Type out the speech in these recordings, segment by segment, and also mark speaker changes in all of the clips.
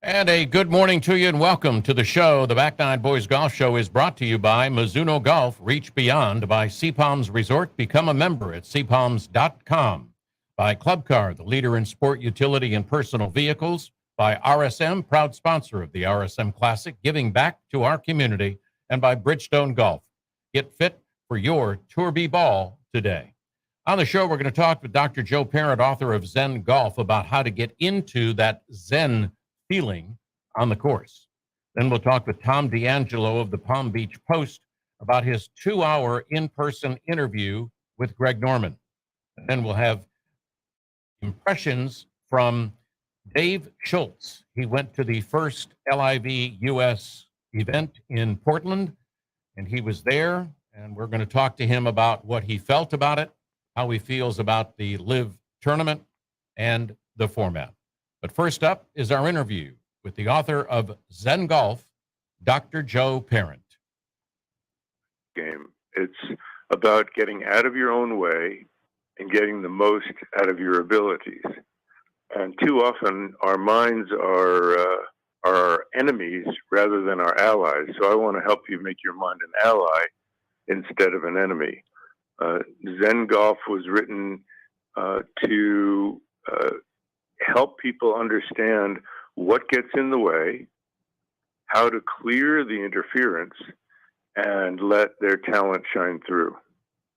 Speaker 1: And a good morning to you and welcome to the show. The Back Nine Boys Golf Show is brought to you by Mizuno Golf. Reach beyond by Sea Palms Resort. Become a member at seapalms.com. By Club Car, the leader in sport utility and personal vehicles. By RSM, proud sponsor of the RSM Classic, giving back to our community. And by Bridgestone Golf. Get fit for your Tour B ball today. On the show, we're going to talk with Dr. Joe Parent, author of Zen Golf, about how to get into that Zen feeling on the course. Then we'll talk with Tom D'Angelo of the Palm Beach Post about his 2-hour in-person interview with Greg Norman. And then we'll have impressions from Dave Schultz. He went to the first LIV US event in Portland, and he was there, and we're going to talk to him about what he felt about it, how he feels about the LIV tournament, and the format. But first up is our interview with the author of Zen Golf, Dr. Joe Parent.
Speaker 2: It's about getting out of your own way and getting the most out of your abilities. And too often our minds are our enemies rather than our allies. So I want to help you make your mind an ally instead of an enemy. Zen Golf was written to help people understand what gets in the way, how to clear the interference, and let their talent shine through.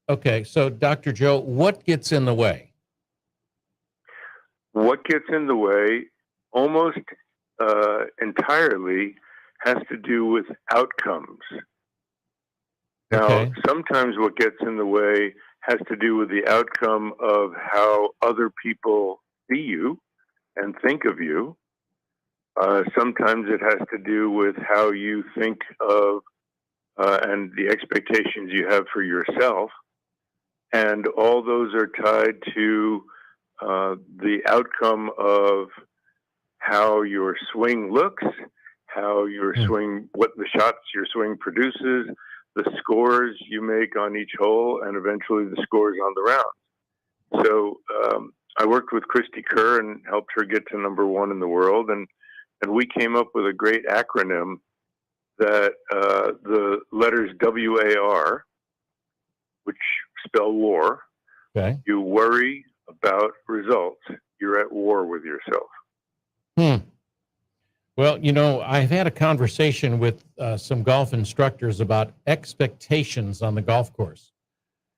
Speaker 1: Okay, so Dr. Joe, what gets in the way?
Speaker 2: What gets in the way almost entirely has to do with outcomes. Now, sometimes what gets in the way has to do with the outcome of how other people see you and think of you. Sometimes it has to do with how you think of and the expectations you have for yourself. And all those are tied to the outcome of how your swing looks, how your swing, what the shots your swing produces, the scores you make on each hole, and eventually the scores on the round. So I worked with Christy Kerr and helped her get to number one in the world. And we came up with a great acronym that the letters WAR, which spell war.
Speaker 1: Okay.
Speaker 2: You worry about results. You're at war with yourself.
Speaker 1: Well, you know, I've had a conversation with some golf instructors about expectations on the golf course.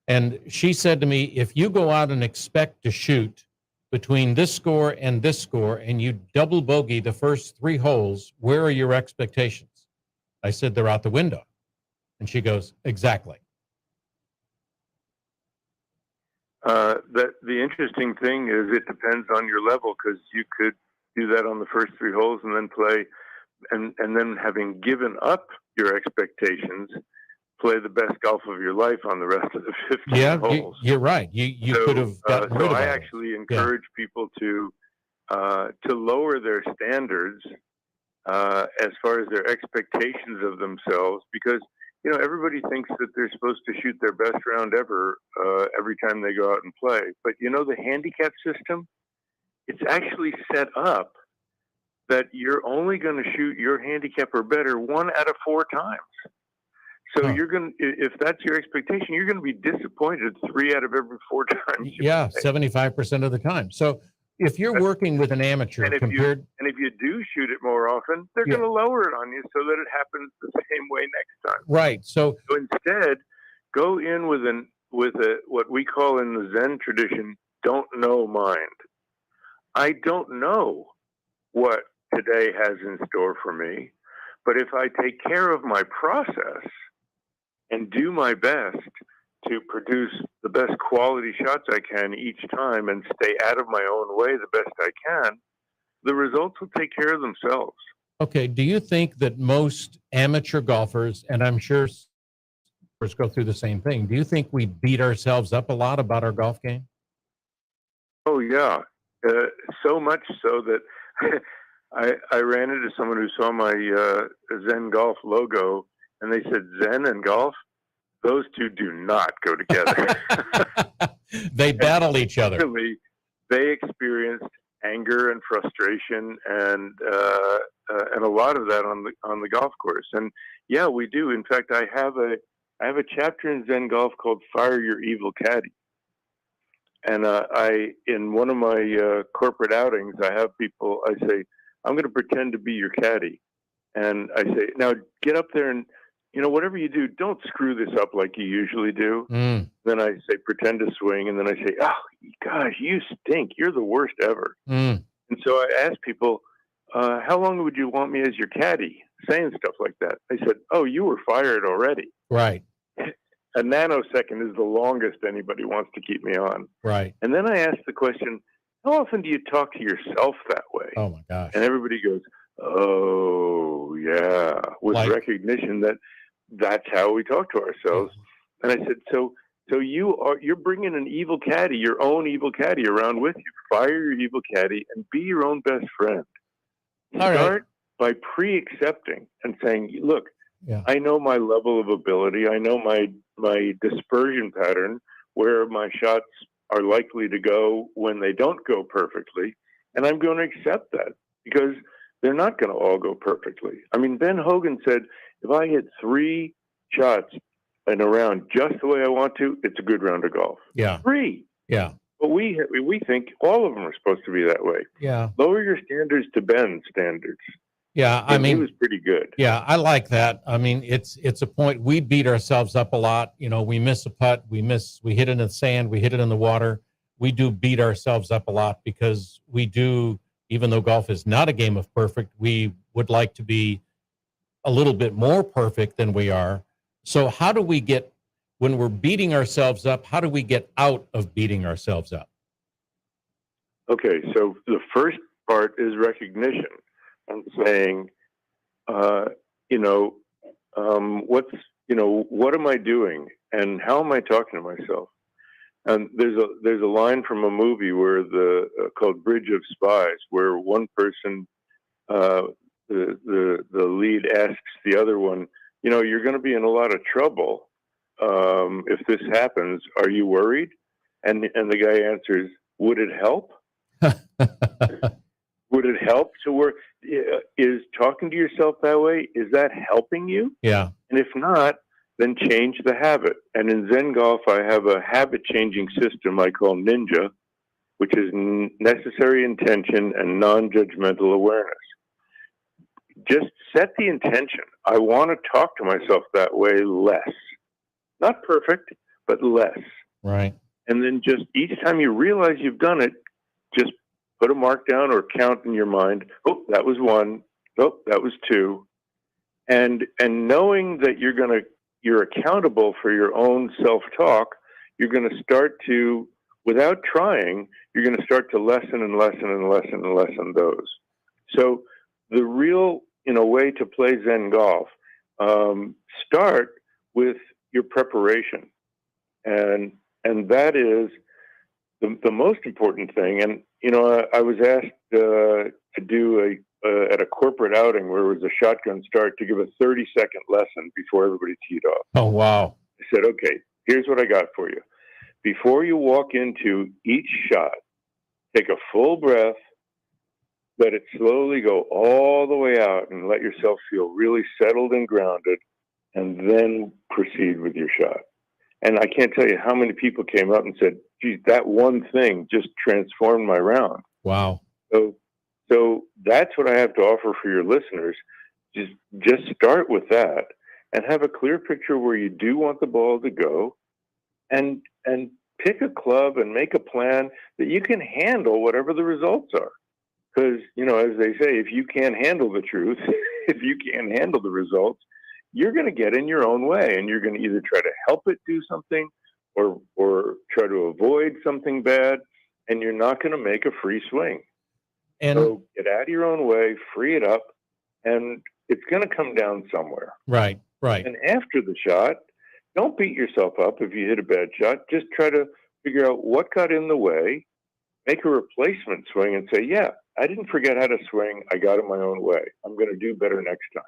Speaker 1: And she said to me, if you go out and expect to shoot between this score and you double bogey the first 3 holes, where are your expectations? I said, they're out the window. And she goes, exactly.
Speaker 2: The interesting thing is it depends on your level, because you could do that on the first 3 holes and then play, and then having given up your expectations, play the best golf of your life on the rest of the 15 holes.
Speaker 1: You're right. You could have gotten rid of
Speaker 2: I
Speaker 1: all
Speaker 2: actually encourage people to lower their standards as far as their expectations of themselves, because you know everybody thinks that they're supposed to shoot their best round ever every time they go out and play. But you know the handicap system, it's actually set up that you're only going to shoot your handicap or better 1 out of 4 times. So you're going to, if that's your expectation, you're going to be disappointed 3 out of every 4 times.
Speaker 1: Yeah, 75% of the time. So if you're working with an amateur
Speaker 2: and if you do shoot it more often, they're going to lower it on you so that it happens the same way next time.
Speaker 1: Right. So
Speaker 2: instead, go in with what we call in the Zen tradition, don't know mind. I don't know what today has in store for me, but if I take care of my process and do my best to produce the best quality shots I can each time and stay out of my own way the best I can, the results will take care of themselves.
Speaker 1: Okay. Do you think that most amateur golfers, and I'm sure golfers go through the same thing, do you think we beat ourselves up a lot about our golf game?
Speaker 2: Oh, yeah. So much so that I ran into someone who saw my Zen Golf logo, and they said, Zen and golf, those two do not go together.
Speaker 1: They battle each other.
Speaker 2: They experienced anger and frustration and a lot of that on the golf course. And yeah, we do. In fact, I have a chapter in Zen Golf called "Fire Your Evil Caddy." And in one of my corporate outings, I have people. I say, "I'm going to pretend to be your caddy," and I say, "Now get up there and, whatever you do, don't screw this up like you usually do." Then I say, "Pretend to swing," and then I say, "Oh gosh, you stink. You're the worst ever." And so I ask people, "How long would you want me as your caddy?" Saying stuff like that. I said, "Oh, you were fired already."
Speaker 1: Right.
Speaker 2: A nanosecond is the longest anybody wants to keep me on.
Speaker 1: Right.
Speaker 2: And then I ask the question, how often do you talk to yourself that way?
Speaker 1: Oh my gosh.
Speaker 2: And everybody goes, "Oh yeah," with recognition that that's how we talk to ourselves. And I said, so you're bringing an evil caddy, your own evil caddy around with you. Fire your evil caddy and be your own best friend. Start by pre-accepting and saying, "Look, I know my level of ability. I know my dispersion pattern, where my shots are likely to go when they don't go perfectly. And I'm going to accept that because they're not going to all go perfectly." I mean, Ben Hogan said, if I hit 3 shots in a round just the way I want to, it's a good round of golf.
Speaker 1: Yeah.
Speaker 2: 3.
Speaker 1: Yeah.
Speaker 2: But we think all of them are supposed to be that way.
Speaker 1: Yeah.
Speaker 2: Lower your standards to Ben's standards.
Speaker 1: Yeah,
Speaker 2: I mean, he was pretty good.
Speaker 1: Yeah, I like that. I mean, it's a point. We beat ourselves up a lot. We miss a putt, we hit it in the sand, we hit it in the water. We do beat ourselves up a lot because we do, even though golf is not a game of perfect, we would like to be a little bit more perfect than we are. So how do we get, when we're beating ourselves up, how do we get out of beating ourselves up?
Speaker 2: Okay, so the first part is recognition. And saying, what am I doing, and how am I talking to myself? And there's a line from a movie where called Bridge of Spies, where one person, the lead asks the other one, "You're going to be in a lot of trouble if this happens. Are you worried?" And the guy answers, "Would it help?" Would it help to work? Is talking to yourself that way, is that helping you?
Speaker 1: Yeah.
Speaker 2: And if not, then change the habit. And in Zen Golf, I have a habit-changing system I call Ninja, which is necessary intention and non-judgmental awareness. Just set the intention. I want to talk to myself that way less. Not perfect, but less.
Speaker 1: Right.
Speaker 2: And then just each time you realize you've done it, just put a mark down or count in your mind. Oh, that was 1. Oh, that was 2. And knowing that you're accountable for your own self-talk, you're going to start to, without trying, you're going to start to lessen and lessen and lessen and lessen those. So the real, way to play Zen Golf, start with your preparation. And that is the most important thing. And, I was asked to do at a corporate outing where it was a shotgun start to give a 30-second lesson before everybody teed off.
Speaker 1: Oh, wow.
Speaker 2: I said, okay, here's what I got for you. Before you walk into each shot, take a full breath, let it slowly go all the way out and let yourself feel really settled and grounded, and then proceed with your shot. And I can't tell you how many people came up and said, geez, that one thing just transformed my round.
Speaker 1: Wow.
Speaker 2: So that's what I have to offer for your listeners. Just start with that and have a clear picture where you do want the ball to go, and pick a club and make a plan that you can handle whatever the results are. Because, as they say, if you can't handle the truth, if you can't handle the results, you're going to get in your own way, and you're going to either try to help it do something or try to avoid something bad, and you're not going to make a free swing.
Speaker 1: And
Speaker 2: so get out of your own way, free it up, and it's going to come down somewhere.
Speaker 1: Right.
Speaker 2: And after the shot, don't beat yourself up if you hit a bad shot. Just try to figure out what got in the way, make a replacement swing, and say, yeah, I didn't forget how to swing. I got in my own way. I'm going to do better next time.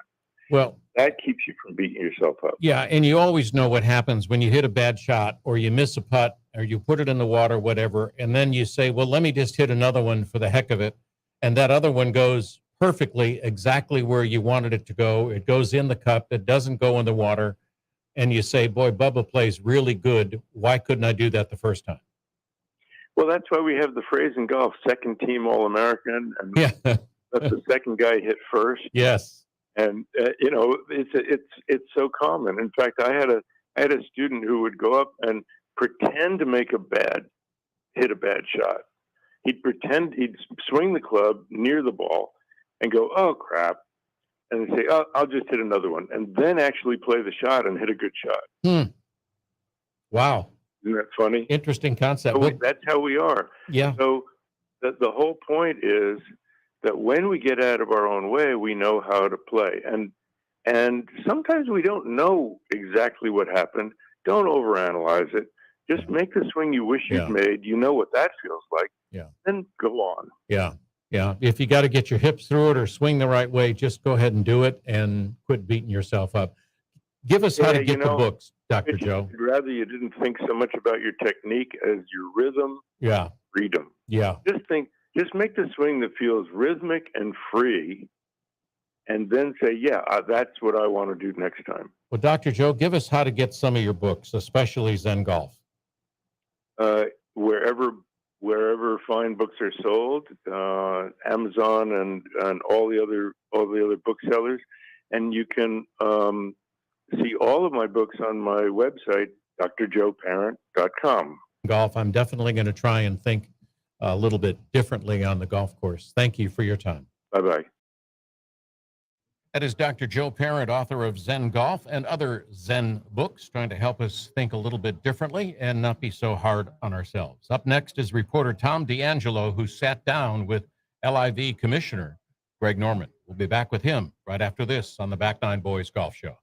Speaker 1: Well,
Speaker 2: that keeps you from beating yourself up.
Speaker 1: Yeah, and you always know what happens when you hit a bad shot or you miss a putt or you put it in the water, whatever, and then you say, well, let me just hit another one for the heck of it, and that other one goes perfectly exactly where you wanted it to go. It goes in the cup. It doesn't go in the water. And you say, boy, Bubba plays really good. Why couldn't I do that the first time?
Speaker 2: Well, that's why we have the phrase in golf: second team All American, and
Speaker 1: Yeah.
Speaker 2: let the second guy hit first.
Speaker 1: Yes.
Speaker 2: And it's so common. In fact, I had a student who would go up and pretend to hit a bad shot. He'd swing the club near the ball and go, oh crap, and say, oh, I'll just hit another one, and then actually play the shot and hit a good shot.
Speaker 1: Wow.
Speaker 2: Isn't that funny?
Speaker 1: Interesting concept.
Speaker 2: So that's how we are.
Speaker 1: Yeah.
Speaker 2: So the whole point is that when we get out of our own way, we know how to play. And sometimes we don't know exactly what happened. Don't overanalyze it. Just make the swing you wish you'd made. You know what that feels like.
Speaker 1: Yeah.
Speaker 2: Then go on.
Speaker 1: Yeah. Yeah. If you got to get your hips through it or swing the right way, just go ahead and do it and quit beating yourself up. Give us how to get the books, Dr. Joe.
Speaker 2: I'd rather you didn't think so much about your technique as your rhythm, freedom.
Speaker 1: Yeah.
Speaker 2: Just make the swing that feels rhythmic and free, and then say, that's what I want to do next time.
Speaker 1: Well, Dr. Joe, give us how to get some of your books, especially Zen Golf.
Speaker 2: Wherever fine books are sold, Amazon and all the other booksellers, and you can see all of my books on my website, drjoeparent.com.
Speaker 1: Golf, I'm definitely going to try and think a little bit differently on the golf course. Thank you for your time.
Speaker 2: Bye-bye.
Speaker 1: That is Dr. Joe Parent, author of Zen Golf and other Zen books, trying to help us think a little bit differently and not be so hard on ourselves. Up next is reporter Tom D'Angelo, who sat down with LIV Commissioner Greg Norman. We'll be back with him right after this on the Back Nine Boys Golf Show.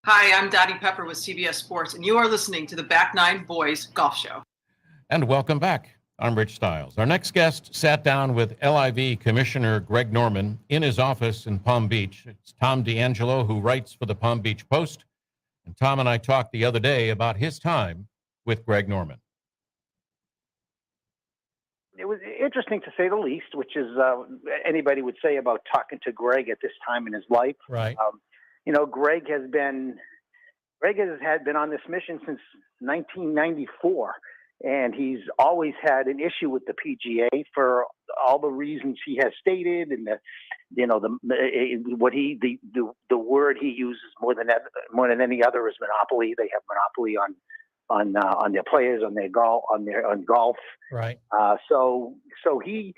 Speaker 3: Hi, I'm Dottie Pepper with CBS Sports, and you are listening to the Back Nine Boys Golf Show.
Speaker 1: And welcome back. I'm Rich Stiles. Our next guest sat down with LIV Commissioner Greg Norman in his office in Palm Beach. It's Tom D'Angelo, who writes for the Palm Beach Post. And Tom and I talked the other day about his time with Greg Norman.
Speaker 4: It was interesting to say the least, which is anybody would say about talking to Greg at this time in his life.
Speaker 1: Right.
Speaker 4: Greg has been on this mission since 1994, and he's always had an issue with the PGA for all the reasons he has stated, and the word he uses more than any other is monopoly. They have monopoly on their players, on golf.
Speaker 1: Right.
Speaker 4: So he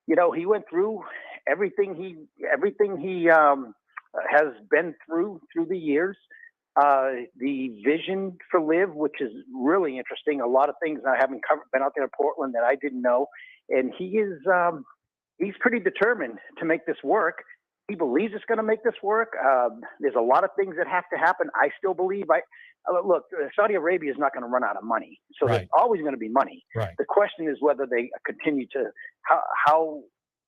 Speaker 4: went through everything he has been through the years. The vision for LIV, which is really interesting. A lot of things I haven't been out there in Portland that I didn't know, and he's pretty determined to make this work. He believes it's going to make this work. There's a lot of things that have to happen. I still believe. Look, Saudi Arabia is not going to run out of money, so
Speaker 1: Right.
Speaker 4: There's always going to be money.
Speaker 1: Right.
Speaker 4: The question is whether they continue to how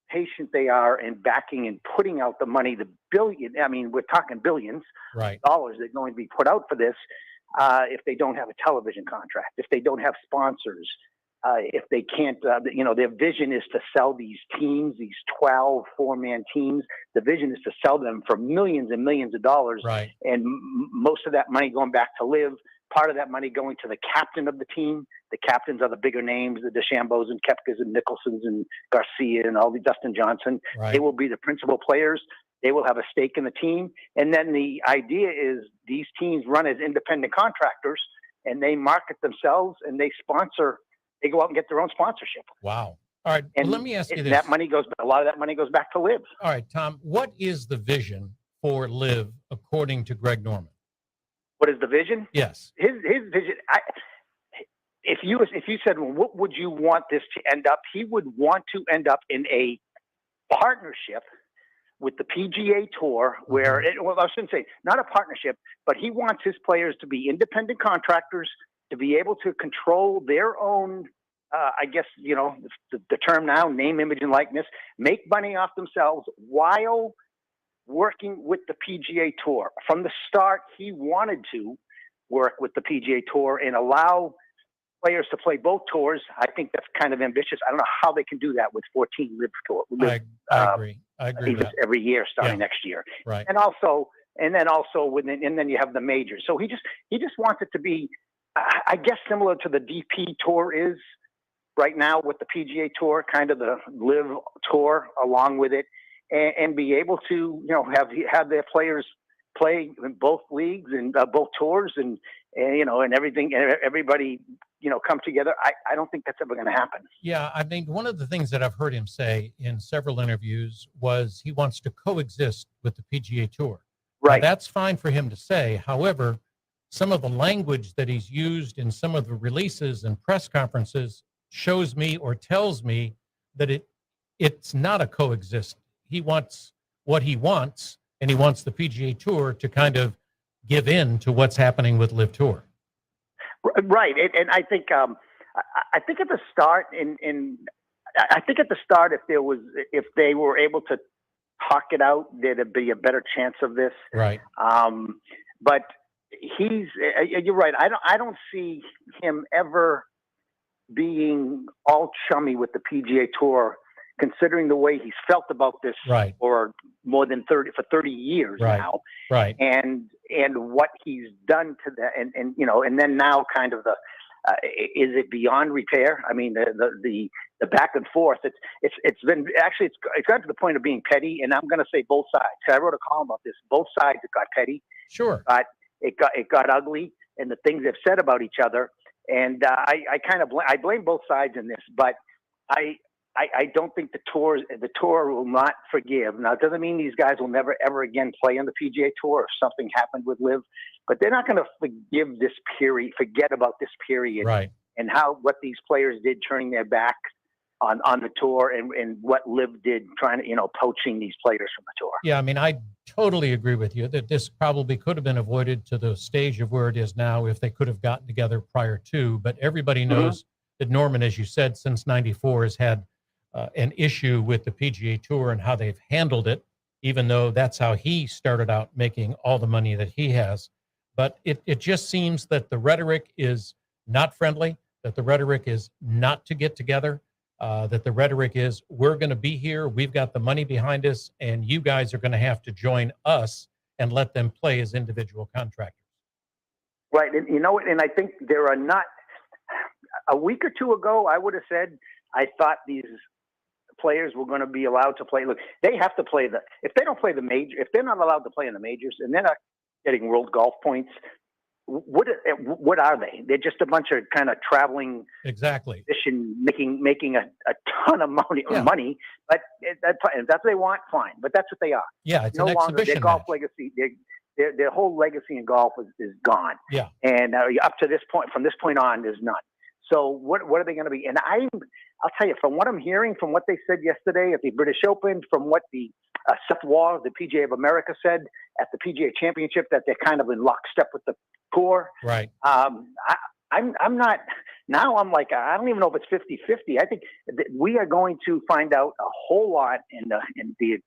Speaker 4: patient they are in backing and putting out the money. The billion. I mean, we're talking billions
Speaker 1: Right.
Speaker 4: of dollars that are going to be put out for this. If they don't have a television contract, if they don't have sponsors, if they can't, their vision is to sell these teams, these 12 four-man teams. The vision is to sell them for millions and millions of dollars.
Speaker 1: Right.
Speaker 4: And most of that money going back to LIV, part of that money going to the captain of the team. The captains are the bigger names, the DeChambeaus and Koepkas and Mickelsons and Garcia and all the Dustin Johnson.
Speaker 1: Right.
Speaker 4: They will be the principal players. They will have a stake in the team. And then the idea is these teams run as independent contractors, and they market themselves, and they go out and get their own sponsorship.
Speaker 1: Wow. All right.
Speaker 4: And
Speaker 1: let me ask you this.
Speaker 4: A lot of that money goes back to LIV.
Speaker 1: All right, Tom, what is the vision for LIV according to Greg Norman?
Speaker 4: What is the vision?
Speaker 1: Yes.
Speaker 4: His vision. If you said, well, what would you want this to end up? He would want to end up in a partnership with the PGA Tour, where I shouldn't say not a partnership, but he wants his players to be independent contractors, to be able to control their own, the term now, name, image, and likeness, make money off themselves while working with the PGA Tour. From the start, he wanted to work with the PGA Tour and allow players to play both tours. I think that's kind of ambitious. I don't know how they can do that with 14 LIV tour.
Speaker 1: I agree. I agree with that.
Speaker 4: Every year starting next year.
Speaker 1: Right.
Speaker 4: And then you have the majors. So he just wants it to be, I guess, similar to the DP Tour is right now with the PGA Tour, kind of the LIV Tour along with it, and be able to, have their players play in both leagues and both tours and everything, and everybody, come together. I don't think that's ever going to happen.
Speaker 1: Yeah, I mean, one of the things that I've heard him say in several interviews was he wants to coexist with the PGA Tour.
Speaker 4: Right.
Speaker 1: Now, that's fine for him to say. However, some of the language that he's used in some of the releases and press conferences shows me or tells me that it's not a coexist. He wants what he wants, and he wants the PGA Tour to kind of give in to what's happening with LIV Tour.
Speaker 4: Right, and I think at the start, if they were able to talk it out, there'd be a better chance of this.
Speaker 1: Right.
Speaker 4: But you're right. I don't see him ever being all chummy with the PGA Tour, considering the way he's felt about this for more than 30 years now.
Speaker 1: Right.
Speaker 4: And what he's done to that, and then now kind of is it beyond repair? I mean, the back and forth. It's gotten to the point of being petty, and I'm going to say both sides. I wrote a column about this. Both sides it got petty.
Speaker 1: Sure.
Speaker 4: But it got ugly, and the things they've said about each other. And I blame both sides in this, but I don't think the tour will not forgive. Now, it doesn't mean these guys will never, ever again play on the PGA Tour if something happened with LIV, but they're not going to forget about this period,
Speaker 1: right?
Speaker 4: And what these players did, turning their back on the tour and what Liv did trying to, poaching these players from the tour.
Speaker 5: Yeah, I mean, I totally agree with you that this probably could have been avoided to the stage of where it is now if they could have gotten together prior to. But everybody knows that Norman, as you said, since '94 has had an issue with the PGA Tour and how they've handled it, even though that's how he started out making all the money that he has. But it just seems that the rhetoric is not friendly, that the rhetoric is not to get together. That the rhetoric is, we're going to be here, we've got the money behind us, and you guys are going to have to join us and let them play as individual contractors.
Speaker 4: Right, and I think there are not, a week or two ago, I would have said, I thought these players were going to be allowed to play. Look, they have to play if they don't play the major, if they're not allowed to play in the majors, and they're not getting world golf points, what are they? They're just a bunch of kind of traveling,
Speaker 5: exactly,
Speaker 4: making a ton of money.
Speaker 5: Yeah.
Speaker 4: But if that's what they want, fine. But that's what they are.
Speaker 5: Yeah, it's
Speaker 4: no
Speaker 5: an
Speaker 4: longer
Speaker 5: exhibition
Speaker 4: their golf
Speaker 5: match.
Speaker 4: legacy. Their whole legacy in golf is gone.
Speaker 5: Yeah,
Speaker 4: and up to this point, from this point on, there's none. So what are they going to be? And I'll tell you, from what I'm hearing, from what they said yesterday at the British Open, from what the Seth Waugh, the PGA of America, said at the PGA Championship, that they're kind of in lockstep with the tour.
Speaker 5: right.
Speaker 4: I'm not, now I'm like, I don't even know if it's 50-50. I think that we are going to find out a whole lot, and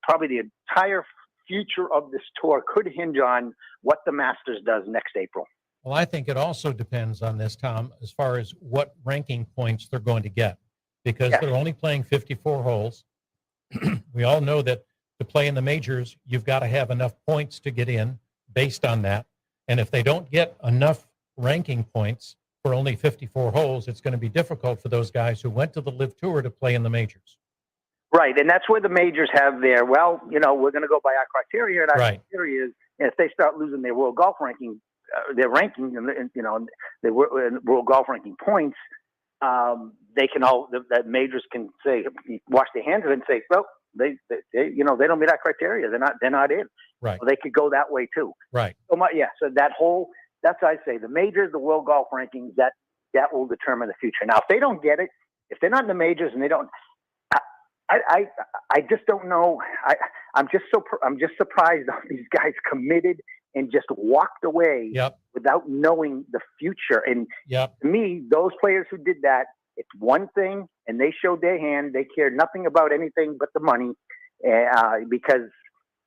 Speaker 4: probably the entire future of this tour could hinge on what the Masters does next April.
Speaker 5: Well, I think it also depends on this, Tom, as far as what ranking points they're going to get, because they're only playing 54 holes. We all know that to play in the majors, you've got to have enough points to get in based on that. And if they don't get enough ranking points for only 54 holes, it's going to be difficult for those guys who went to the Live Tour to play in the majors.
Speaker 4: Right, and that's where the majors have their, we're going to go by our criteria, and our criteria is, if they start losing their world golf ranking, their ranking, their world golf ranking points, they can the majors can say, wash their hands of it and say, well, they don't meet our criteria. They're not in.
Speaker 5: Right.
Speaker 4: So they could go that way too.
Speaker 5: Right.
Speaker 4: So so that's what I say. The majors, the world golf rankings, that will determine the future. Now, if they don't get it, if they're not in the majors and they don't, I just don't know. I'm just surprised that these guys committed and just walked away without knowing the future. And to me, those players who did that, it's one thing, and they showed their hand. They cared nothing about anything but the money, because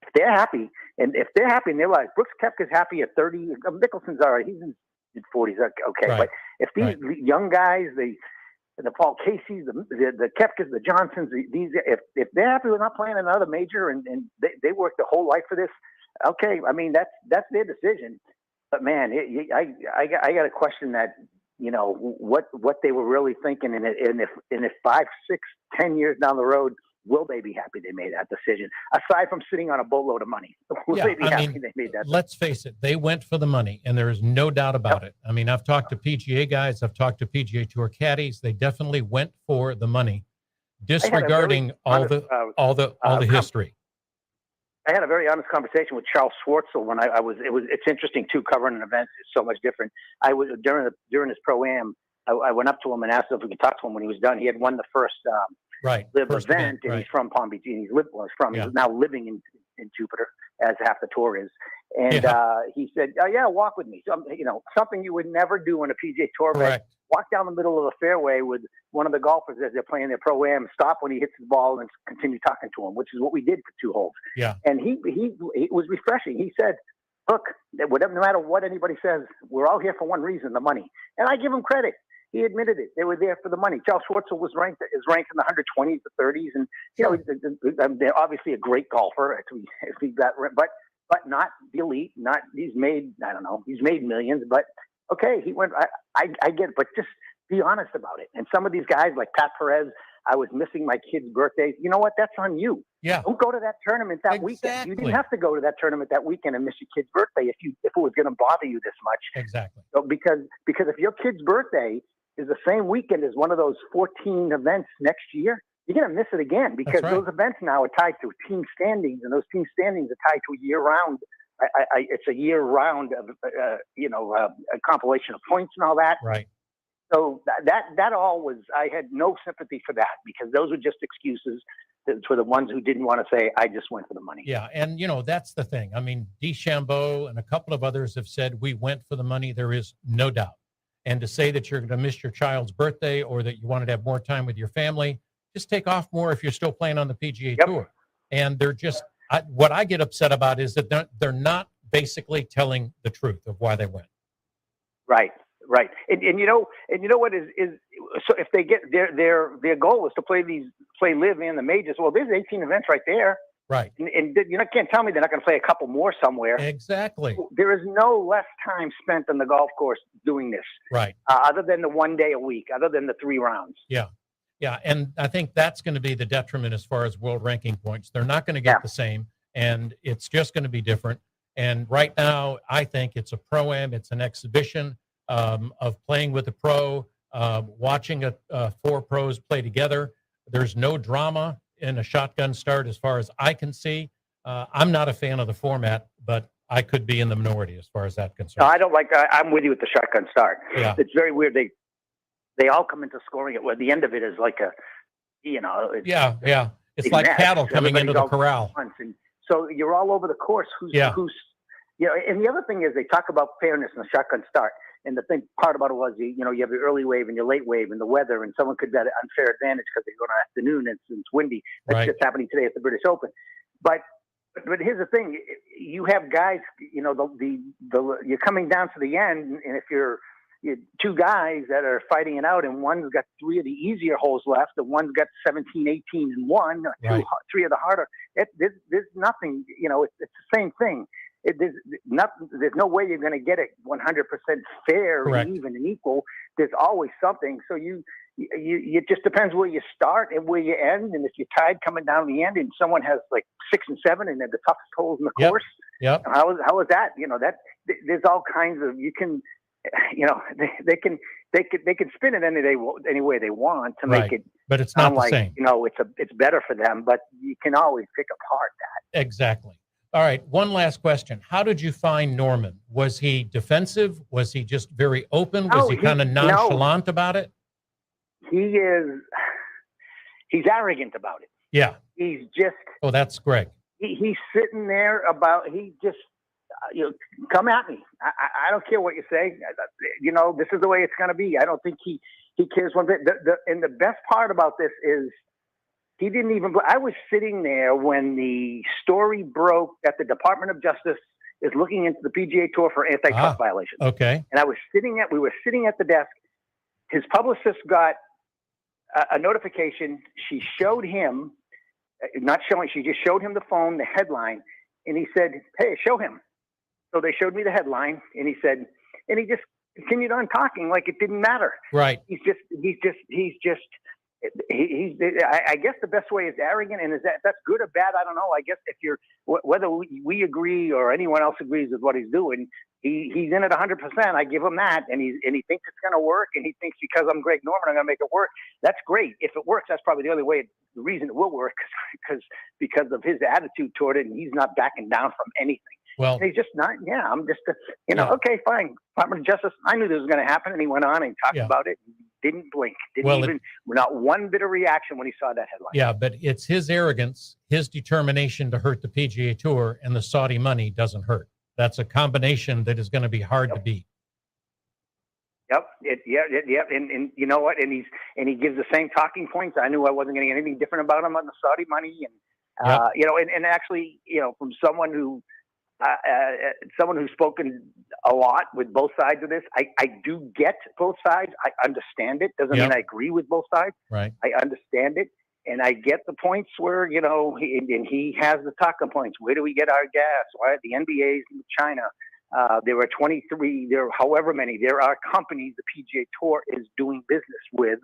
Speaker 4: if they're happy, and they're like, Brooks Koepka's happy at 30. Mickelson's all right. He's in his 40s. Okay. Right. But if these young guys, the Paul Caseys, the Koepkas, the Johnsons, if they're happy with not playing another major and they worked their whole life for this, okay, I mean, that's their decision. But man, I got to question that, what they were really thinking, and if 5, 6, 10 years down the road, will they be happy they made that decision? Aside from sitting on a boatload of money, will they be happy they made that decision?
Speaker 5: Let's face it, they went for the money, and there is no doubt about it. I mean, I've talked to PGA guys, I've talked to PGA Tour caddies. They definitely went for the money, disregarding all the history.
Speaker 4: I had a very honest conversation with Charles Schwartzel when it's interesting too, covering an event is so much different. I was during his pro-am, I went up to him and asked if we could talk to him when he was done. He had won the first Live event, and he's from Palm Beach, and he's now living in Jupiter, as half the tour is. And he said, "Oh yeah, walk with me." Something you would never do in a PGA Tour event. Walk down the middle of the fairway with one of the golfers as they're playing their pro-am, stop when he hits the ball, and continue talking to him, which is what we did for 2 holes.
Speaker 5: Yeah.
Speaker 4: And he was refreshing. He said, "Look, no matter what anybody says, we're all here for one reason: the money." And I give him credit. He admitted it. They were there for the money. Charles Schwartzel is ranked in the 120s to 30s, and they're obviously a great golfer. But not the elite. Not he's made millions. But okay, he went. I get it, but just be honest about it. And some of these guys, like Pat Perez, I was missing my kid's birthday. You know what? That's on you.
Speaker 5: Yeah.
Speaker 4: Don't go to that tournament that weekend. You didn't have to go to that tournament that weekend and miss your kid's birthday if it was going to bother you this much.
Speaker 5: Exactly.
Speaker 4: So because if your kid's birthday is the same weekend as one of those 14 events next year, you're going to miss it again, because those events now are tied to team standings, and those team standings are tied to a year-round. It's a year-round, a compilation of points and all that.
Speaker 5: Right.
Speaker 4: So that all was, I had no sympathy for that, because those were just excuses for the ones who didn't want to say, I just went for the money.
Speaker 5: Yeah, and that's the thing. I mean, DeChambeau and a couple of others have said we went for the money. There is no doubt. And to say that you're going to miss your child's birthday or that you wanted to have more time with your family, just take off more if you're still playing on the PGA Tour. And they're just, what I get upset about is that they're not basically telling the truth of why they went.
Speaker 4: Right. And you know what is so if they get their goal is to play live in the majors. Well, there's 18 events right there.
Speaker 5: Right.
Speaker 4: And you can't tell me they're not going to play a couple more somewhere.
Speaker 5: Exactly.
Speaker 4: There is no less time spent on the golf course doing this.
Speaker 5: Right.
Speaker 4: Other than the 1 day a week, other than the 3 rounds.
Speaker 5: Yeah. Yeah. And I think that's going to be the detriment as far as world ranking points. They're not going to get the same, and it's just going to be different. And right now, I think it's a pro-am. It's an exhibition of playing with a pro, watching 4 pros play together. There's no drama in a shotgun start as far as I can see. I'm not a fan of the format, but I could be in the minority as far as that concerns.
Speaker 4: No, I don't like that. I'm with you with the shotgun start.
Speaker 5: Yeah.
Speaker 4: It's very weird. They all come into scoring it where the end of it is like a, it's,
Speaker 5: yeah. It's like cattle coming into the corral.
Speaker 4: And so you're all over the course. And the other thing is they talk about fairness in the shotgun start. And the part about it was, you have your early wave and your late wave and the weather, and someone could get an unfair advantage because they go in the afternoon and it's windy. That's just happening today at the British Open. But here's the thing: you have guys, you're coming down to the end, and if you're 2 guys that are fighting it out, and one's got 3 of the easier holes left, and one's got 17, 18, and 1, 3 of the harder. There's nothing. It's the same thing. There's no way you're going to get it 100% fair and even and equal. There's always something. So it just depends where you start and where you end. And if you're tied coming down the end, and someone has like 6 and 7, and they're the toughest holes in the course, how is that? There's all kinds of they can spin it any way they want to make it.
Speaker 5: But it's not the same.
Speaker 4: It's better for them, but you can always pick apart that.
Speaker 5: Exactly. All right. One last question. How did you find Norman? Was he defensive? Was he just very open? Was he kind of nonchalant about it?
Speaker 4: He's arrogant about it.
Speaker 5: Yeah.
Speaker 4: He's just.
Speaker 5: Oh, that's Greg.
Speaker 4: He's sitting there come at me. I don't care what you say. This is the way it's going to be. I don't think he cares one bit. And the best part about this is, he didn't even. I was sitting there when the story broke that the Department of Justice is looking into the PGA Tour for antitrust violations.
Speaker 5: Okay.
Speaker 4: And we were sitting at the desk. His publicist got a notification. She showed him, she just showed him the phone, the headline, and he said, "Hey, show him." So they showed me the headline, and he just continued on talking like it didn't matter.
Speaker 5: Right.
Speaker 4: He's just. I guess the best way is arrogant, and that's good or bad, I don't know. I guess if whether we agree or anyone else agrees with what he's doing, he's in it 100%. I give him that, and he thinks it's going to work, and he thinks because I'm Greg Norman, I'm going to make it work. That's great. If it works, that's probably the only way. The reason it will work because of his attitude toward it, and he's not backing down from anything.
Speaker 5: Well,
Speaker 4: and he's just not. Yeah, I'm just okay, fine. Department of Justice. I knew this was going to happen, and he went on and talked about it. Didn't blink. Not one bit of reaction when he saw that headline.
Speaker 5: Yeah, but it's his arrogance, his determination to hurt the PGA Tour, and the Saudi money doesn't hurt. That's a combination that is going to be hard to beat.
Speaker 4: Yep. And you know what? And he gives the same talking points. I knew I wasn't going to get anything different about him on the Saudi money, and actually, from someone who's spoken a lot with both sides of this. I do get both sides. I understand it. Doesn't mean I agree with both sides.
Speaker 5: Right.
Speaker 4: I understand it. And I get the points where, he has the talking points. Where do we get our gas? Why the NBA's in China? There are 23, however many. There are companies the PGA Tour is doing business with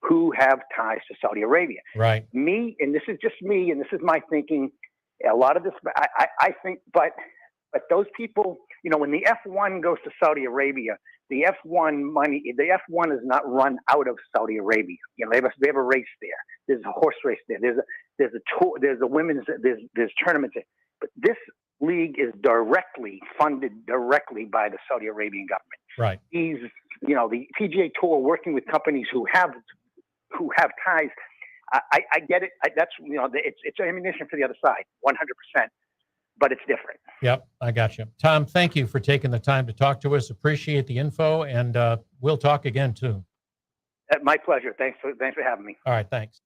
Speaker 4: who have ties to Saudi Arabia.
Speaker 5: Right.
Speaker 4: Me, and this is just me, and this is my thinking. A lot of this, I think, but those people, when the F1 goes to Saudi Arabia, the F1 is not run out of Saudi Arabia. They have a race there. There's a horse race there. There's a tour. There's a women's. There's tournaments there. But this league is funded directly by the Saudi Arabian government.
Speaker 5: Right.
Speaker 4: He's the PGA Tour working with companies who have ties. I get it. That's it's ammunition for the other side, 100%. But it's different.
Speaker 5: Yep, I got you. Tom, thank you for taking the time to talk to us. Appreciate the info, and we'll talk again too.
Speaker 4: My pleasure. Thanks for having me.
Speaker 5: All right, thanks.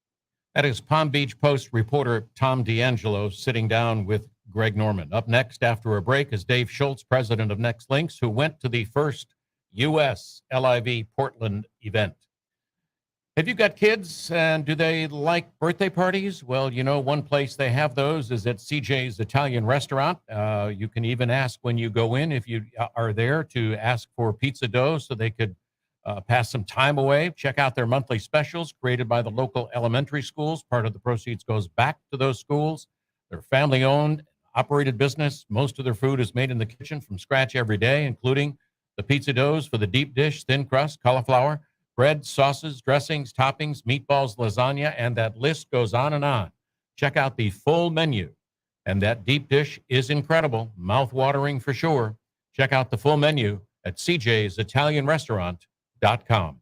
Speaker 1: That is Palm Beach Post reporter Tom D'Angelo sitting down with Greg Norman. Up next after a break is Dave Schultz, president of Next Links, who went to the first U.S. LIV Portland event. Have you got kids, and do they like birthday parties? Well, one place they have those is at CJ's Italian Restaurant. You can even ask when you go in, if you are there, to ask for pizza dough so they could pass some time away. Check out their monthly specials created by the local elementary schools. Part of the proceeds goes back to those schools. They're family-owned, operated business. Most of their food is made in the kitchen from scratch every day, including the pizza doughs for the deep dish, thin crust, cauliflower, bread, sauces, dressings, toppings, meatballs, lasagna, and that list goes on and on. Check out the full menu. And that deep dish is incredible, mouth-watering for sure. Check out the full menu at cjsitalianrestaurant.com.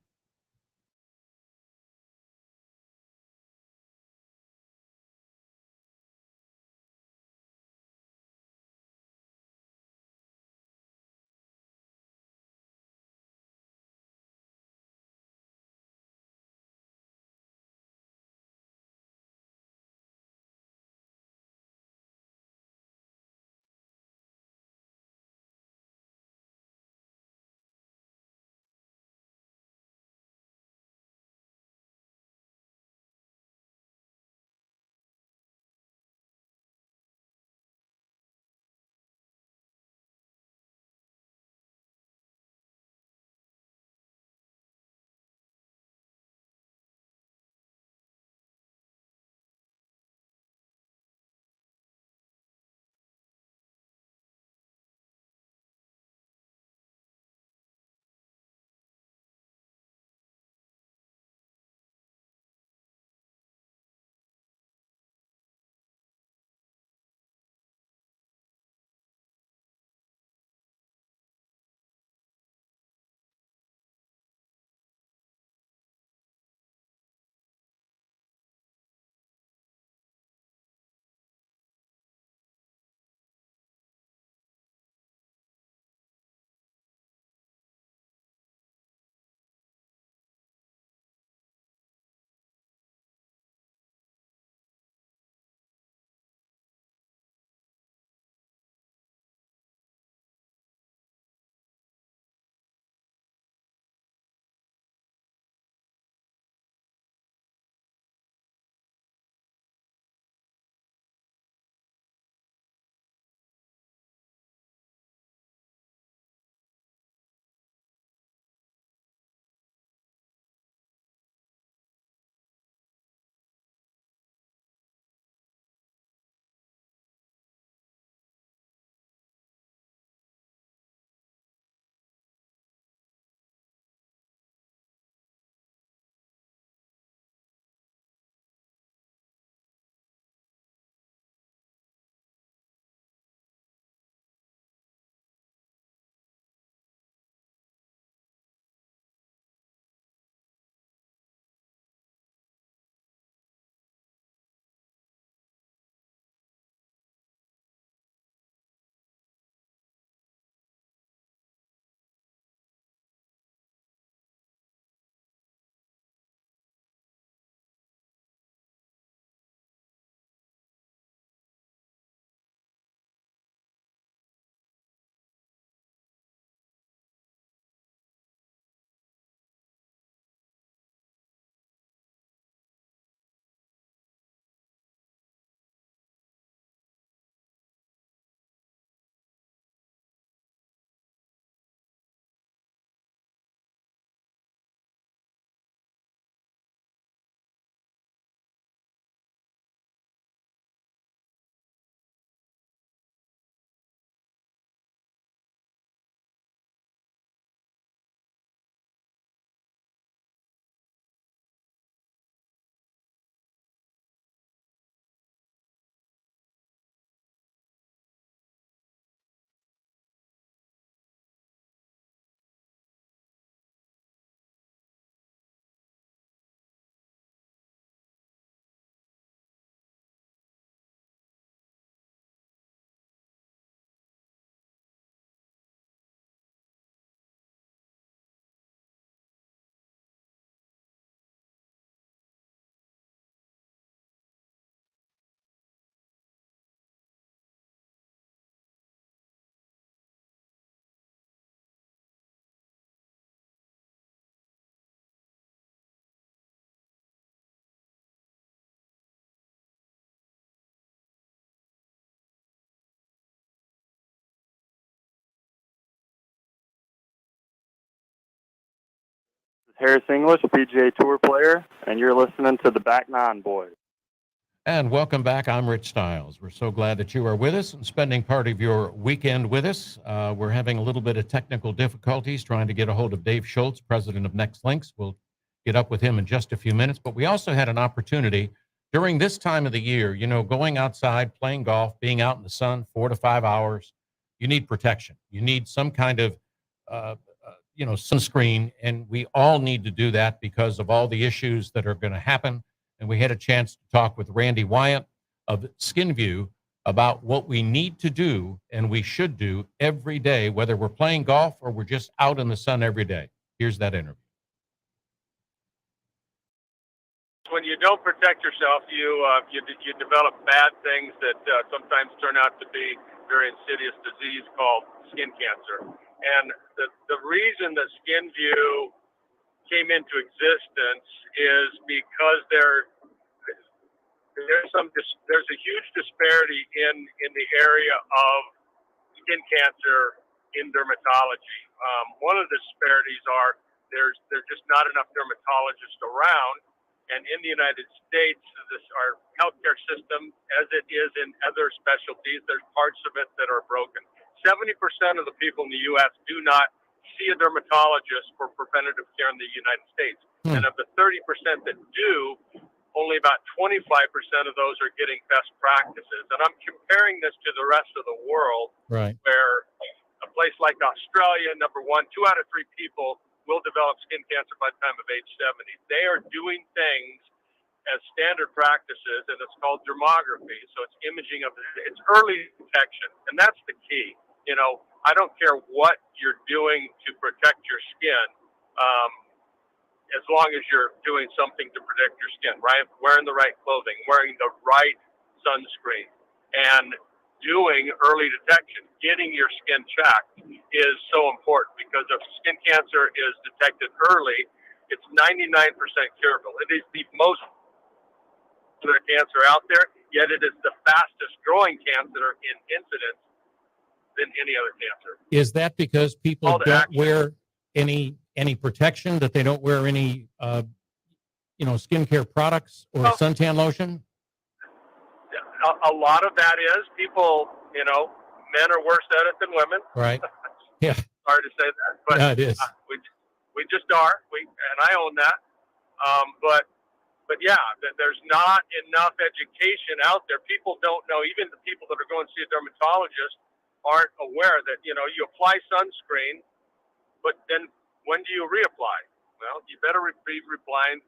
Speaker 6: Harris English, PGA Tour player, and you're listening to the Back Nine Boys.
Speaker 1: And welcome back. I'm Rich Stiles. We're so glad that you are with us and spending part of your weekend with us. We're having a little bit of technical difficulties trying to get a hold of Dave Schultz, president of Next Links. We'll get up with him in just a few minutes. But we also had an opportunity during this time of the year, you know, going outside, playing golf, being out in the sun 4 to 5 hours. You need protection. You need some kind of, sunscreen. And we all need to do that because of all the issues that are going to happen. And we had a chance to talk with Randy Wyatt of SkinView about what we need to do and we should do every day, whether we're playing golf or we're just out in the sun every day. Here's that interview.
Speaker 7: When you don't protect yourself, you develop bad things that sometimes turn out to be very insidious disease called skin cancer. And the reason that SkinView came into existence is because there's a huge disparity in the area of skin cancer in dermatology. One of the disparities are there's just not enough dermatologists around, and in the United States, our healthcare system, as it is in other specialties, there's parts of it that are broken. 70% of the people in the U.S. do not see a dermatologist for preventative care in the United States. And of the 30% that do, only about 25% of those are getting best practices. And I'm comparing this to the rest of the world,
Speaker 5: Right.
Speaker 7: where a place like Australia, number one, 2 out of 3 people will develop skin cancer by the time of age 70. They are doing things as standard practices, and it's called dermography. So it's imaging of it's early detection, and that's the key. You know, I don't care what you're doing to protect your skin, as long as you're doing something to protect your skin, right? Wearing the right clothing, wearing the right sunscreen, and doing early detection, getting your skin checked is so important, because if skin cancer is detected early, it's 99% curable. It is the most cancer out there, yet it is the fastest growing cancer in incidence than any other cancer.
Speaker 5: Is that because people don't wear any protection, that they don't wear any, skincare products or suntan lotion?
Speaker 7: A lot of that is people, men are worse at it than women.
Speaker 5: Right. Yeah.
Speaker 7: Sorry to say that, but
Speaker 5: Yeah, it is.
Speaker 7: we just are. And I own that. But yeah, there's not enough education out there. People don't know. Even the people that are going to see a dermatologist aren't aware that, you apply sunscreen, but then when do you reapply? Well, you better be reapplying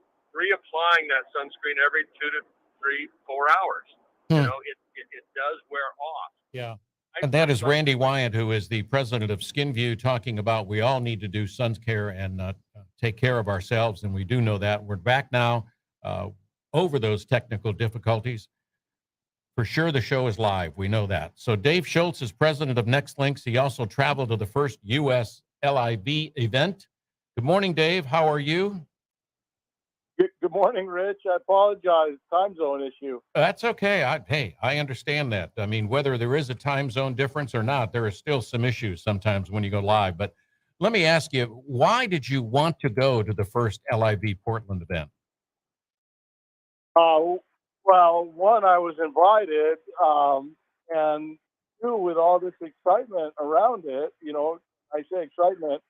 Speaker 7: that sunscreen every 2 to 3, 4 hours. It does wear off.
Speaker 5: Yeah.
Speaker 1: And that is Randy Wyatt, who is the president of SkinView, talking about we all need to do sun care and take care of ourselves. And we do know that. We're back now over those technical difficulties. For sure, the show is live. We know that. So Dave Schultz is president of Next Links. He also traveled to the first U.S. LIV event. Good morning, Dave. How are you?
Speaker 8: Good morning, Rich. I apologize. Time zone issue.
Speaker 1: That's okay. I understand that. I mean, whether there is a time zone difference or not, there are still some issues sometimes when you go live. But let me ask you, why did you want to go to the first LIV Portland event?
Speaker 8: Well, one, I was invited, and two, with all this excitement around it, I say excitement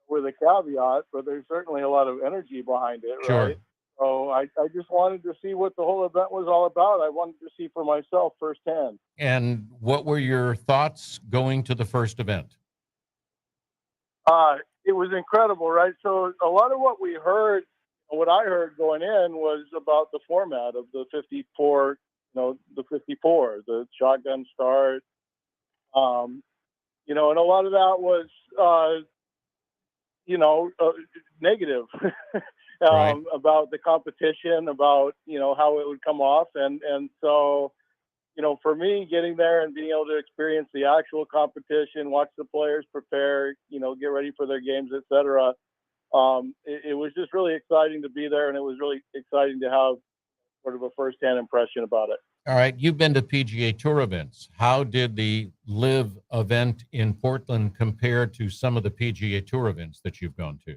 Speaker 8: with a caveat, but there's certainly a lot of energy behind it,
Speaker 1: Sure.
Speaker 8: right? So I just wanted to see what the whole event was all about. I wanted to see for myself firsthand.
Speaker 1: And what were your thoughts going to the first event?
Speaker 8: It was incredible, right? So a lot of what I heard going in was about the format of the 54, the shotgun start, and a lot of that was, negative
Speaker 1: Right.
Speaker 8: about the competition, about, how it would come off. And so, for me, getting there and being able to experience the actual competition, watch the players prepare, get ready for their games, et cetera. It was just really exciting to be there, and it was really exciting to have sort of a firsthand impression about it.
Speaker 1: All right. You've been to PGA Tour events. How did the LIV event in Portland compare to some of the PGA Tour events that you've gone to?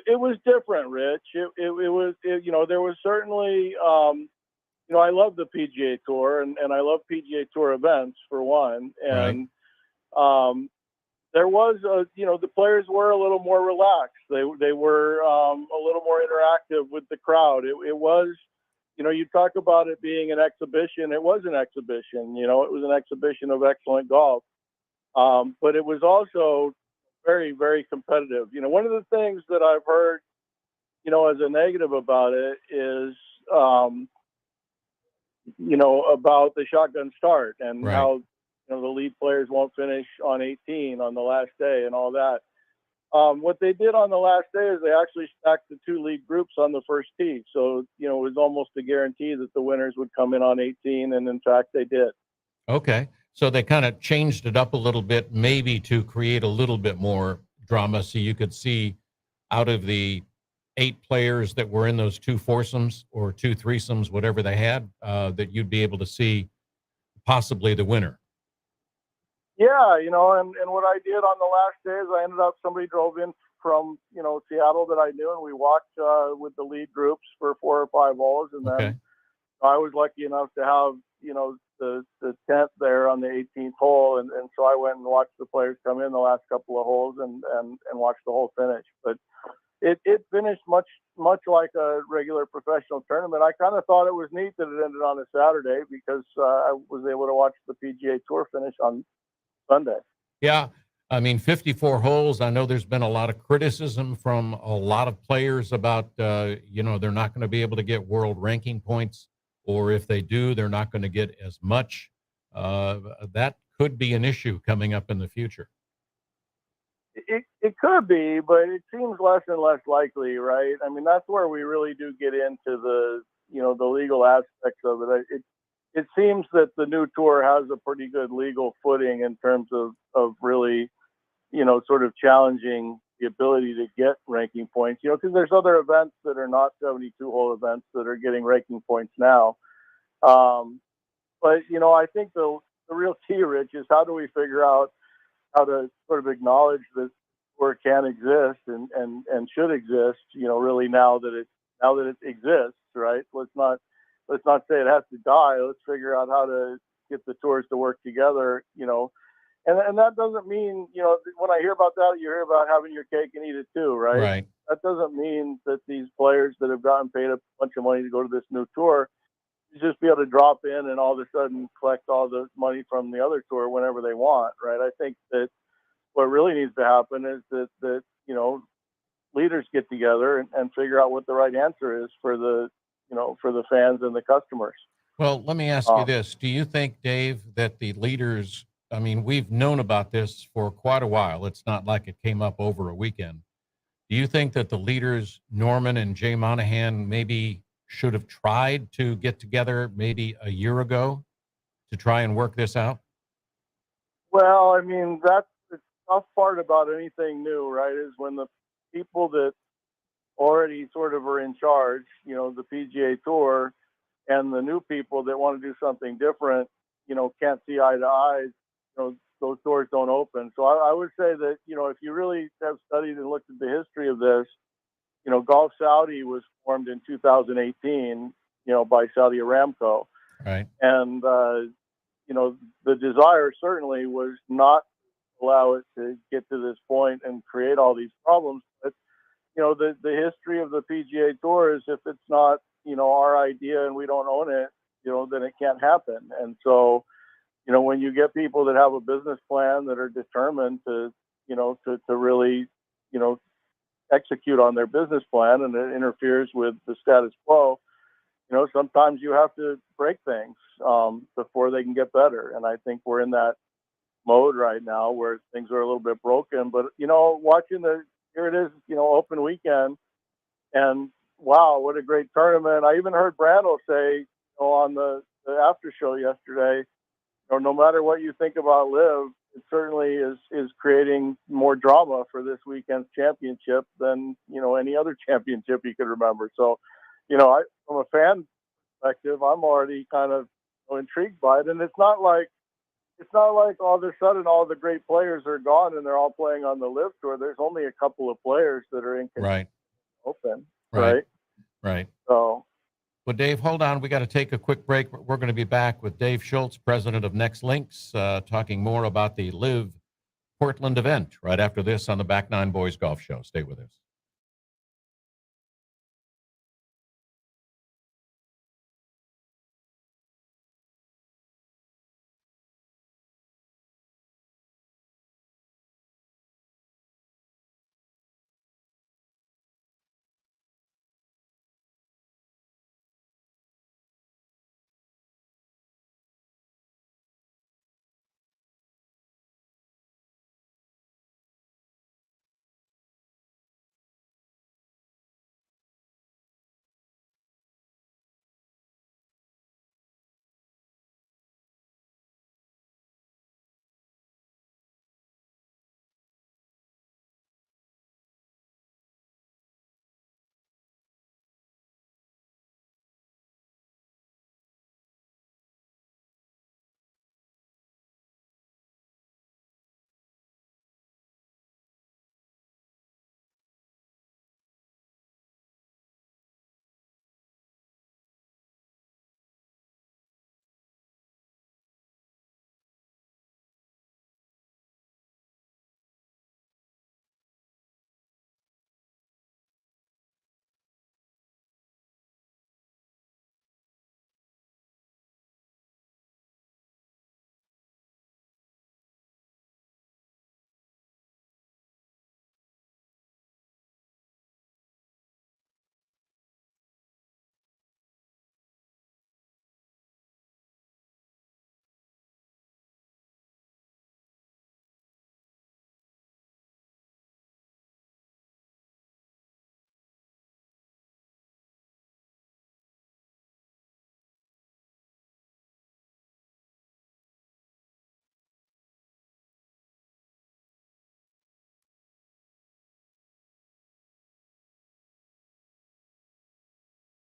Speaker 8: it was different, Rich. It was, there was certainly, I love the PGA Tour and I love PGA Tour events for one. And, there was the players were a little more relaxed. They were a little more interactive with the crowd. It was, you talk about it being an exhibition. It was an exhibition. It was an exhibition of excellent golf. But it was also very, very competitive. One of the things that I've heard, as a negative about it is, about the shotgun start and how the lead players won't finish on 18 on the last day and all that. What they did on the last day is they actually stacked the two lead groups on the first tee. So, it was almost a guarantee that the winners would come in on 18. And in fact, they did.
Speaker 1: Okay. So they kind of changed it up a little bit, maybe to create a little bit more drama. So you could see out of the 8 players that were in those 2 foursomes or 2 threesomes, whatever they had, that you'd be able to see possibly the winner.
Speaker 8: Yeah, and what I did on the last day is I ended up, somebody drove in from, Seattle that I knew, and we walked with the lead groups for 4 or 5 holes. And then I was lucky enough to have, the 10th there on the 18th hole. And so I went and watched the players come in the last couple of holes and watched the whole finish. But it finished much like a regular professional tournament. I kind of thought it was neat that it ended on a Saturday because I was able to watch the PGA Tour finish on Sunday.
Speaker 1: Yeah. I mean, 54 holes. I know there's been a lot of criticism from a lot of players about, they're not going to be able to get world ranking points, or if they do, they're not going to get as much. That could be an issue coming up in the future.
Speaker 8: It could be, but it seems less and less likely, right? I mean, that's where we really do get into the legal aspects of it. It seems that the new tour has a pretty good legal footing in terms of really, sort of challenging the ability to get ranking points, because there's other events that are not 72-hole events that are getting ranking points now. But, I think the real key, Rich, is how do we figure out how to sort of acknowledge that tour can exist and should exist, really now that it exists, right? Let's not say it has to die. Let's figure out how to get the tours to work together, and that doesn't mean, when I hear about that, you hear about having your cake and eat it too, right?
Speaker 1: Right.
Speaker 8: That doesn't mean that these players that have gotten paid a bunch of money to go to this new tour, you just be able to drop in and all of a sudden collect all the money from the other tour whenever they want, right? I think that what really needs to happen is that leaders get together and figure out what the right answer is for the fans and the customers.
Speaker 1: Well, let me ask you this. Do you think, Dave, that the leaders, I mean, we've known about this for quite a while. It's not like it came up over a weekend. Do you think that the leaders, Norman and Jay Monahan, maybe should have tried to get together maybe a year ago to try and work this out?
Speaker 8: Well, I mean, that's the tough part about anything new, right, is when the people that already sort of are in charge, the PGA Tour, and the new people that want to do something different, can't see eye to eye, those doors don't open. So I would say that, if you really have studied and looked at the history of this, Gulf Saudi was formed in 2018, by Saudi Aramco.
Speaker 1: Right.
Speaker 8: And, the desire certainly was not to allow it to get to this point and create all these problems. But, the history of the PGA Tour is if it's not, our idea and we don't own it, then it can't happen. And so, when you get people that have a business plan that are determined to really, execute on their business plan and it interferes with the status quo, sometimes you have to break things before they can get better. And I think we're in that mode right now where things are a little bit broken. But, watching here it is, open weekend, and wow, what a great tournament. I even heard Brandel say on the after show yesterday, no matter what you think about LIV, it certainly is creating more drama for this weekend's championship than, any other championship you could remember. So, from a fan perspective, I'm already kind of intrigued by it. And it's not like all of a sudden all the great players are gone and they're all playing on the LIV tour. There's only a couple of players that are in
Speaker 1: Right.
Speaker 8: open,
Speaker 1: Right.
Speaker 8: right?
Speaker 1: Right.
Speaker 8: So,
Speaker 1: Well, Dave, hold on. We got to take a quick break. We're going to be back with Dave Schultz, president of Next Links, talking more about the Live Portland event right after this on the Back Nine Boys Golf Show. Stay with us.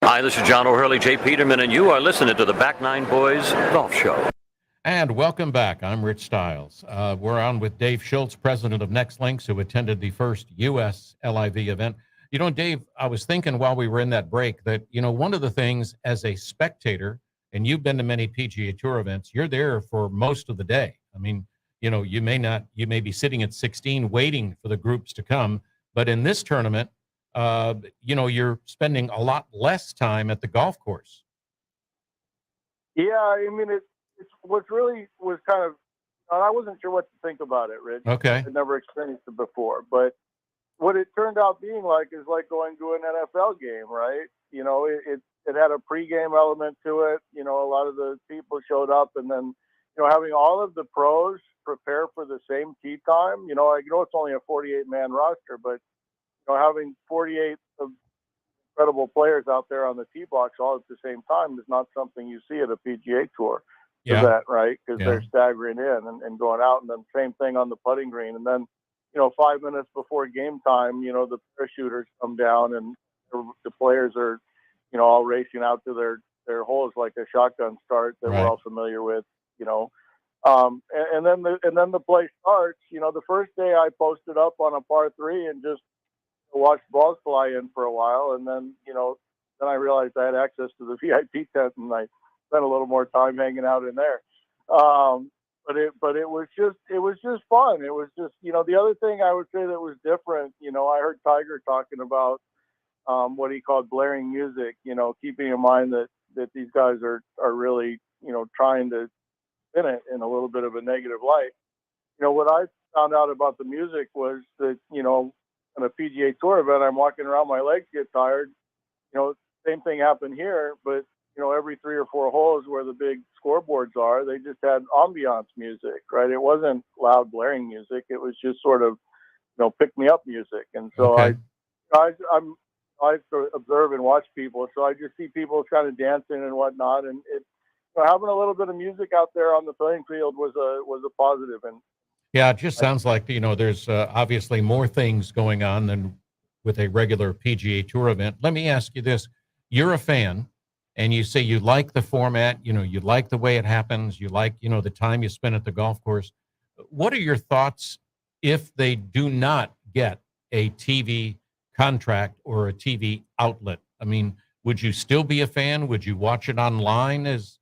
Speaker 9: Hi, this is John O'Hurley, Jay Peterman, and you are listening to the Back Nine Boys Golf Show.
Speaker 1: And welcome back. I'm Rich Stiles. We're on with Dave Schultz, president of Next Links, who attended the first U.S. LIV event. You know, Dave, I was thinking while we were in that break that, you know, one of the things as a spectator, and you've been to many PGA Tour events, you're there for most of the day. I mean, you know, you may be sitting at 16 waiting for the groups to come, but in this tournament, you know, you're spending a lot less time at the golf course.
Speaker 8: yeah, I mean, it's what really was kind of, I wasn't sure what to think about it, Rich.
Speaker 1: Okay.
Speaker 8: I'd never experienced it before, but what it turned out being like is like going to an NFL game, right? You know, it had a pregame element to it. You know, a lot of the people showed up, and then, you know, having all of the pros prepare for the same tee time. You know, it's only a 48-man roster, but, you know, having 48 of incredible players out there on the tee box all at the same time is not something you see at a PGA Tour event, right? Because they're staggering in and going out, and then same thing on the putting green. And then, you know, 5 minutes before game time, you know, the parachuters come down, and the players are, you know, all racing out to their holes like a shotgun start that we're all familiar with, you know. And then the play starts. You know, the first day I posted up on a par 3 and just watched balls fly in for a while, and then, you know, then I realized I had access to the VIP tent, and I spent a little more time hanging out in there. But it was just fun. It was just, you know, the other thing I would say that was different, you know, I heard Tiger talking about what he called blaring music, you know, keeping in mind that these guys are really, you know, trying to spin it in a little bit of a negative light. You know, what I found out about the music was that, you know, on a PGA Tour event, I'm walking around, my legs get tired. You know, same thing happened here, but, you know, every 3 or 4 holes where the big scoreboards are, they just had ambiance music, right? It wasn't loud blaring music. It was just sort of, you know, pick me up music. And so I observe and watch people. So I just see people kind of dancing and whatnot. And having a little bit of music out there on the playing field was a positive. And
Speaker 1: yeah, it just sounds like, you know, there's obviously more things going on than with a regular PGA Tour event. Let me ask you this. You're a fan, and you say you like the format, you know, you like the way it happens, you like, you know, the time you spend at the golf course. What are your thoughts if they do not get a TV contract or a TV outlet. I mean, would you still be a fan? Would you watch it online as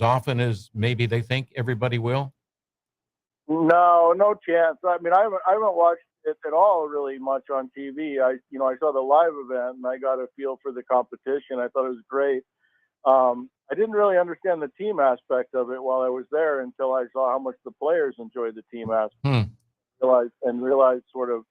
Speaker 1: often as maybe they think everybody will?
Speaker 8: No, no chance. I mean, I haven't watched it at all really much on TV. I saw the live event and I got a feel for the competition. I thought it was great. I didn't really understand the team aspect of it while I was there until I saw how much the players enjoyed the team aspect. Realized sort of,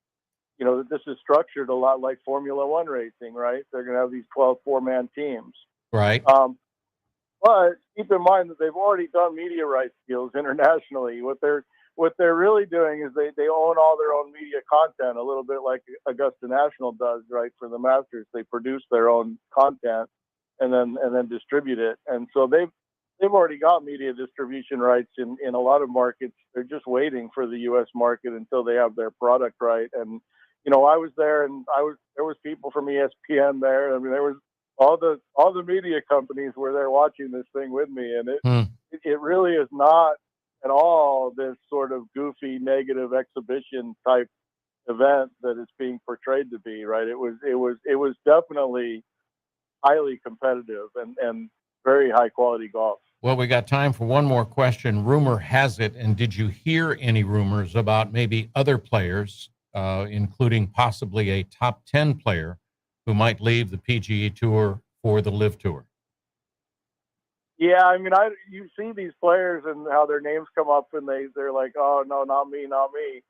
Speaker 8: that this is structured a lot like Formula One racing, right? They're going to have these 12 four-man teams.
Speaker 1: Right.
Speaker 8: But keep in mind that they've already done media rights deals internationally. What they're really doing is they own all their own media content, a little bit like Augusta National does, right? For the Masters, they produce their own content and then distribute it. And so they've already got media distribution rights in a lot of markets. They're just waiting for the U.S. market until they have their product right. And I was there, and there was people from ESPN there. I mean, there was all the media companies were there watching this thing with me, and it really is not at all this sort of goofy negative exhibition type event that it's being portrayed to be, right? It was definitely highly competitive and very high quality golf.
Speaker 1: Well, we got time for one more question. Rumor has it, and did you hear any rumors about maybe other players, including possibly a top 10 player who might leave the PGA Tour for the LIV Tour?
Speaker 8: Yeah, I mean, you see these players and how their names come up, and they're like, oh no, not me, not me.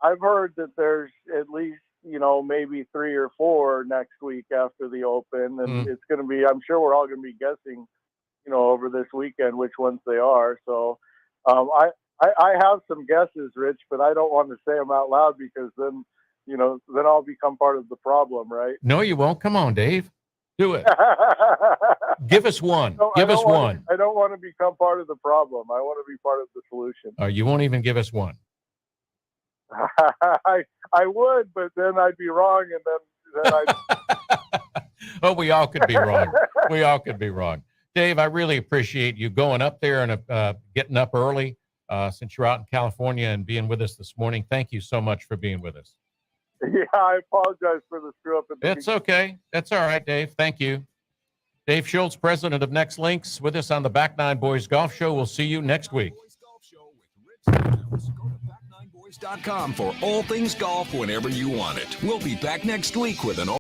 Speaker 8: I've heard that there's at least maybe 3 or 4 next week after the Open, and it's going to be. I'm sure we're all going to be guessing, over this weekend which ones they are. So, I have some guesses, Rich, but I don't want to say them out loud because then I'll become part of the problem, right?
Speaker 1: No, you won't. Come on, Dave. Do it. Give us one. Give us one.
Speaker 8: I don't want to become part of the problem. I want to be part of the solution.
Speaker 1: You won't even give us one.
Speaker 8: I would, but then I'd be wrong, and then I'd...
Speaker 1: Oh, we all could be wrong. We all could be wrong. Dave, I really appreciate you going up there and getting up early since you're out in California and being with us this morning. Thank you so much for being with us.
Speaker 8: Yeah, I apologize for the screw up.
Speaker 1: It's okay. That's all right, Dave. Thank you. Dave Schultz, president of Next Links, with us on the Back Nine Boys Golf Show. We'll see you next week.
Speaker 10: Go to back9boys.com for all things golf whenever you want it. We'll be back next week with an